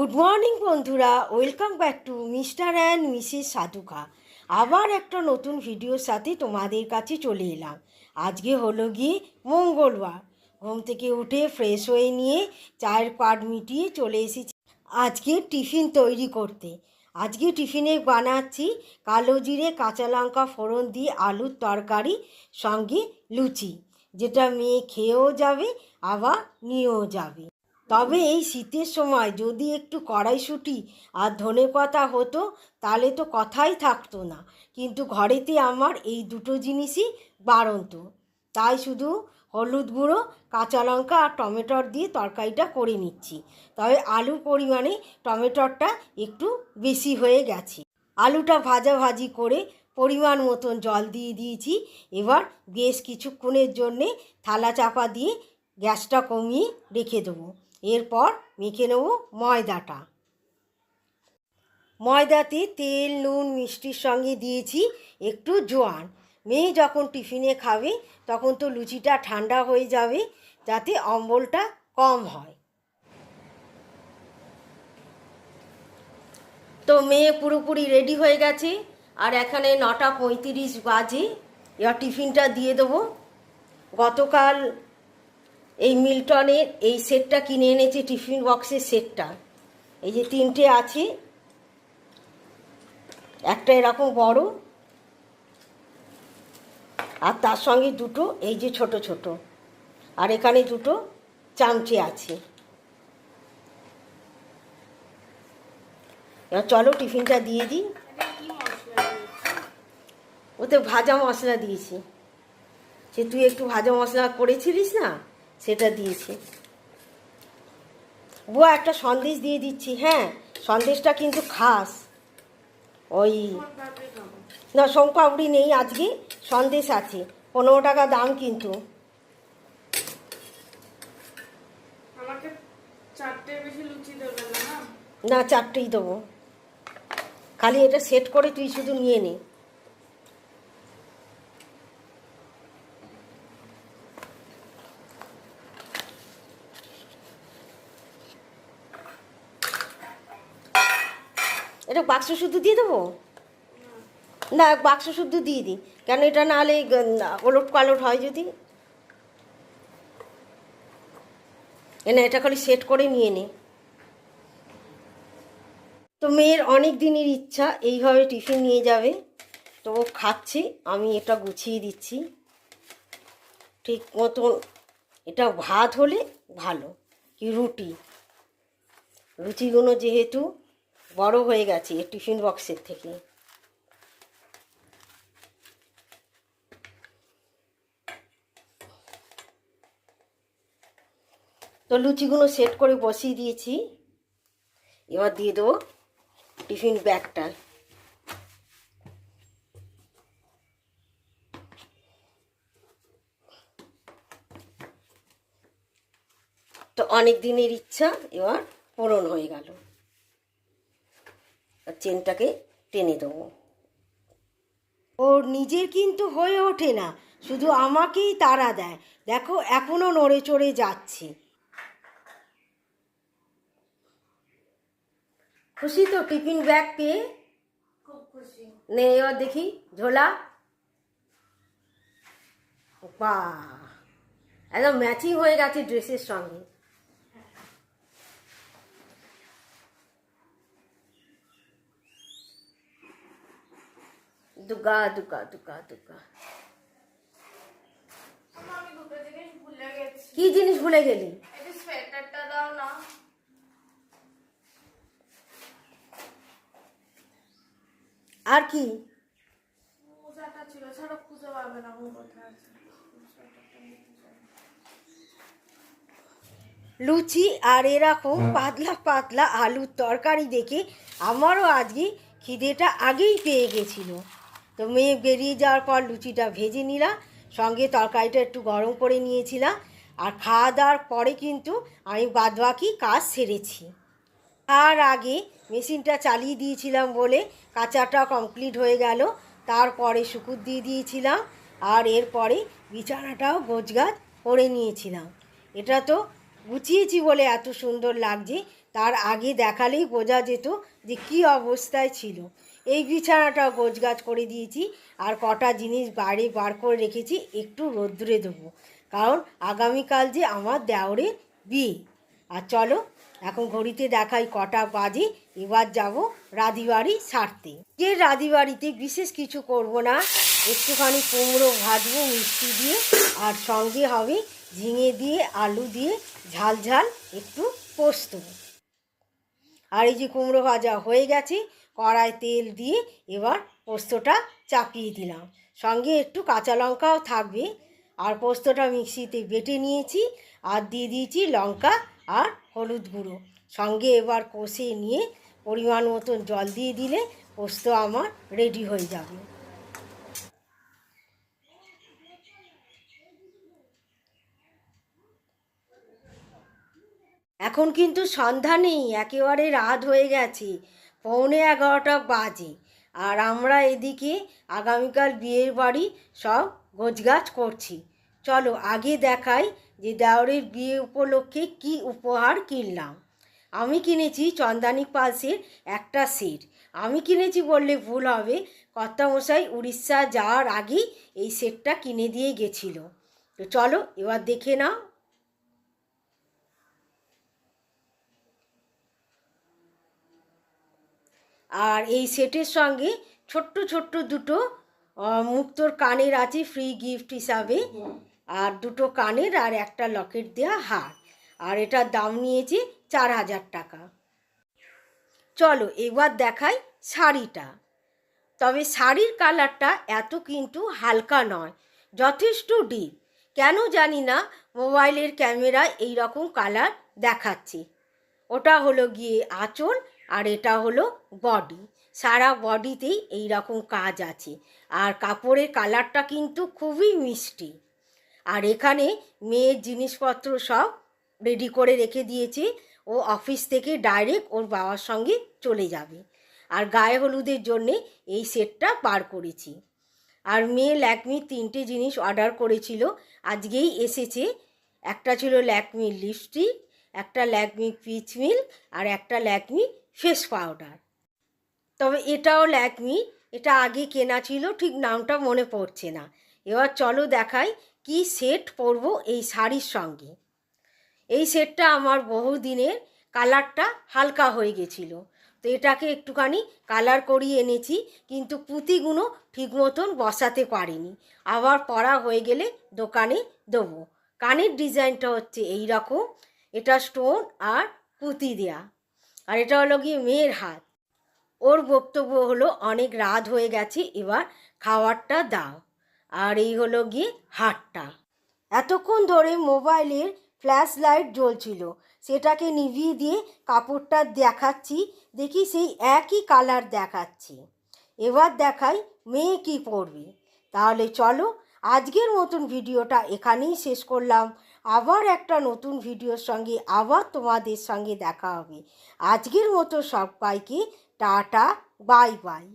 Good morning বন্ধুরা, welcome back to mister and Mrs Sadhuka. আবার একটা নতুন ভিডিওর সাথে তোমাদের কাছে চলে এলাম। আজকে হলো গিয়ে মঙ্গলবার। ঘুম থেকে উঠে ফ্রেশ হয়ে নিয়ে চায়ের পাট মিটিয়ে চলে এসেছি আজকে টিফিন তৈরি করতে। আজকে টিফিনে বানাচ্ছি কালো জিরে কাঁচা লঙ্কা ফোড়ন দিয়ে আলুর তরকারি, সঙ্গে লুচি, যেটা মেয়ে খেয়েও যাবে আবার নিয়েও যাবে। তবে এই শীতের সময় যদি একটু কড়াইশুঁটি আর ধনেপাতা হতো তাহলে তো কথাই থাকতো না, কিন্তু ঘরেতে আমার এই দুটো জিনিসই বাড়ন্ত। তাই শুধু হলুদ গুঁড়ো, কাঁচা লঙ্কা আর টমেটোর দিয়ে তরকারিটা করে নিচ্ছি। তবে আলুর পরিমাণে টমেটোরটা একটু বেশি হয়ে গেছে। আলুটা ভাজাভাজি করে পরিমাণ মতন জল দিয়ে দিয়েছি। এবার বেশ কিছুক্ষণের জন্যে থালা চাপা দিয়ে গ্যাসটা কমিয়ে রেখে দেবো। এরপর মেখে নেব ময়দাটা। ময়দাতে তেল, নুন, মিষ্টির সঙ্গে দিয়েছি একটু জোয়ান। মেয়ে যখন টিফিনে খাবে তখন তো লুচিটা ঠান্ডা হয়ে যাবে, যাতে অম্বলটা কম হয়। তো মেয়ে পুরোপুরি রেডি হয়ে গেছে, আর এখানে 9:35 বাজে। এবার টিফিনটা দিয়ে দেবো। গতকাল এই মিল্টনের এই সেটটা কিনে এনেছে, টিফিন বক্সের সেটটা। এই যে 3টে আছে, একটা এরকম বড়, আর তার সঙ্গে দুটো এই যে ছোট ছোট, আর এখানে দুটো চামচে আছে। এবার চলো টিফিনটা দিয়ে দিই। ওতে ভাজা মশলা দিয়েছি, সে তুই একটু ভাজা মশলা করেছিলিস না, সেটা দিয়েছি। বুয়া একটা সন্দেশ দিয়ে দিচ্ছি। হ্যাঁ, সন্দেশটা কিন্তু খাস। ওই না, সোমপাপড়ি নেই আজকে, সন্দেশ আছে। 15 টাকা দাম কিন্তু। না, 4টেই দেবো। খালি এটা সেট করে তুই শুধু নিয়ে নে। এটা বাক্স শুদ্ধ দিয়ে দেবো না, বাক্স শুদ্ধ দিয়ে দিই, কেন এটা নাহলে ওলট পালট হয় যদি। না, এটা খালি সেট করে নিয়ে নে। তো মেয়ের অনেক দিনের ইচ্ছা এইভাবে টিফিন নিয়ে যাবে, তো ও খাচ্ছে। আমি এটা গুছিয়ে দিচ্ছি ঠিক মতন। এটা ভাত হলে ভালো, কি রুটি। রুটিগুলো যেহেতু বড় হয়ে গেছে টিফিন বক্সের থেকে। তো লুচিগুলো সেট করে বসিয়ে দিয়েছি। এবার দিয়ে দেবো টিফিন ব্যাগটা। তো অনেক দিনের ইচ্ছা এবার পূরণ হয়ে গেল। আর চেনটাকে টেনে দেবো। ওর নিজের কিন্তু হয়ে ওঠে না, শুধু আমাকেই তাড়া দেয়। দেখো এখনো নড়ে চড়ে যাচ্ছে। খুশি তো টিফিন ব্যাগ পেয়ে? খুব খুশি। নে এবার দেখি ঝোলা। বাহ, একদম ম্যাচিং হয়ে গেছে ড্রেসের সঙ্গে। দুগা দুগা দুগা দুগা। কি জিনিস ভুলে গেলি? সোয়েটারটা দাও না। আর কি ছিল সেটা খুঁজে পাবে না, কোথায় আছে। লুচি আর এরকম পাতলা পাতলা আলুর তরকারি দেখে আমারও আজকে খিদেটা আগেই পেয়ে গেছিল। তো মেয়ে বেরিয়ে যাওয়ার পর লুচিটা ভেজে নিলাম, সঙ্গে তরকারিটা একটু গরম করে নিয়েছিলাম। আর খাওয়া দাওয়ার পরে কিন্তু আমি বাদবাকি কাজ সেরেছি। আর আগে মেশিনটা চালিয়ে দিয়েছিলাম বলে কাঁচাটা কমপ্লিট হয়ে গেল। তারপরে শুকুর দিয়ে দিয়েছিলাম, আর এরপরে বিছানাটাও গোছগাছ করে নিয়েছিলাম। এটা তো গুছিয়েছি বলে এত সুন্দর লাগছে, তার আগে দেখালেই বোঝা যেত যে কী অবস্থায় ছিল। এই বিছানাটা গোছগাছ করে দিয়েছি, আর কটা জিনিস বাইরে বার করে রেখেছি, একটু রোদ্দুরে দেবো, কারণ আগামীকাল যে আমার দেওরের বিয়ে। আর চলো এখন ঘড়িতে দেখাই কটা বাজে। এবার যাব রাঁধিবাড়ি সারতে। যে রাঁধিবাড়িতে বিশেষ কিছু করব না, একটুখানি কুমড়ো ভাজবো মিষ্টি দিয়ে, আর সঙ্গে হবে ঝিঙে দিয়ে আলু দিয়ে ঝাল ঝাল একটু পোস্ত। আর এই যে কুমড়ো ভাজা হয়ে গেছে, কড়ায় তেল দিয়ে এবার পোস্তটা চাপিয়ে দিলাম, সঙ্গে একটু কাঁচা লঙ্কাও থাকবে। আর পোস্তটা মিক্সিতে বেটে নিয়েছি, আর দিয়ে দিয়েছি লঙ্কা আর হলুদ গুঁড়ো, সঙ্গে এবার কষে নিয়ে পরিমাণ মতন জল দিয়ে দিলে পোস্ত আমার রেডি হয়ে যাবে। এখন কিন্তু সন্ধ্যা নেই, একেবারে রাত হয়ে গেছে, 11:45 বাজে। আর আমরা এদিকে আগামীকাল বিয়ের বাড়ি সব গোছগাছ করছি। চলো আগে দেখাই যে দেওরের বিয়ে উপলক্ষে কি উপহার কিনলাম। আমি কিনেছি চন্দানী পালসের একটা সেট। আমি কিনেছি বললে ভুল হবে, কর্তামশাই উড়িষ্যা যাওয়ার আগেই এই সেটটা কিনে দিয়ে গেছিল। তো চলো এবার দেখে নাও। আর এই সেটের সঙ্গে ছোট্ট ছোট্ট দুটো মুক্তোর কানের আছে ফ্রি গিফট হিসাবে, আর দুটো কানের আর একটা লকেট দেওয়া হার। আর এটার দাম নিয়েছে 4,000 টাকা। চলো এবার দেখাই শাড়িটা। তবে শাড়ির কালারটা এত কিন্তু হালকা নয়, যথেষ্ট ডিপ। কেন জানি না মোবাইলের ক্যামেরায় এই রকম কালার দেখাচ্ছে। ওটা হলো গিয়ে আঁচল, আর এটা হলো বডি। সারা বডিতেই এই রকম কাজ আছে, আর কাপড়ের কালারটা কিন্তু খুবই মিষ্টি। আর এখানে মেয়ের জিনিসপত্র সব রেডি করে রেখে দিয়েছে, ও অফিস থেকে ডাইরেক্ট ওর বাবার সঙ্গে চলে যাবে। আর গায়ে হলুদের জন্যে এই সেটটা বার করেছি। আর মেয়ে ল্যাকমির 3টে জিনিস অর্ডার করেছিল, আজকেই এসেছে। একটা ছিল ল্যাকমি লিপস্টিক, একটা ল্যাকমি পিচ মিল্ক, আর একটা ল্যাকমি ফেস পাউডার। তবে এটাও ল্যাকমি, এটা আগে কেনা ছিল, ঠিক নামটা মনে পড়ছে না। এবার চলো দেখাই কি সেট পরবো এই শাড়ির সঙ্গে। এই সেটটা আমার বহুদিনের, কালারটা হালকা হয়ে গেছিলো, তো এটাকে একটুখানি কালার করিয়ে এনেছি, কিন্তু পুঁতিগুলো ঠিক মতন বসাতে পারিনি। আবার পরা হয়ে গেলে দোকানে দেবো। কানের ডিজাইনটা হচ্ছে এই রকম, এটা স্টোন আর পুঁতি দেয়া। আর এটা হলো গিয়ে মেয়ের হাত। ওর বক্তব্য হলো অনেক রাত হয়ে গেছে, এবার খাবারটা দাও। আর এই হলো গিয়ে হারটা। এতক্ষণ ধরে মোবাইলের ফ্ল্যাশ লাইট জ্বলছিল, সেটাকে নিভিয়ে দিয়ে কাপড়টা দেখাচ্ছি, দেখি সেই একই কালার দেখাচ্ছে। এবার দেখাই মেয়ে কি পরবে। তাহলে চলো আজকের মতন ভিডিওটা এখানেই শেষ করলাম। আবার একটা নতুন ভিডিওর সঙ্গে আবার তোমাদের সঙ্গে দেখা হবে। আজকের মতো সবাইকে টাটা, বাই বাই।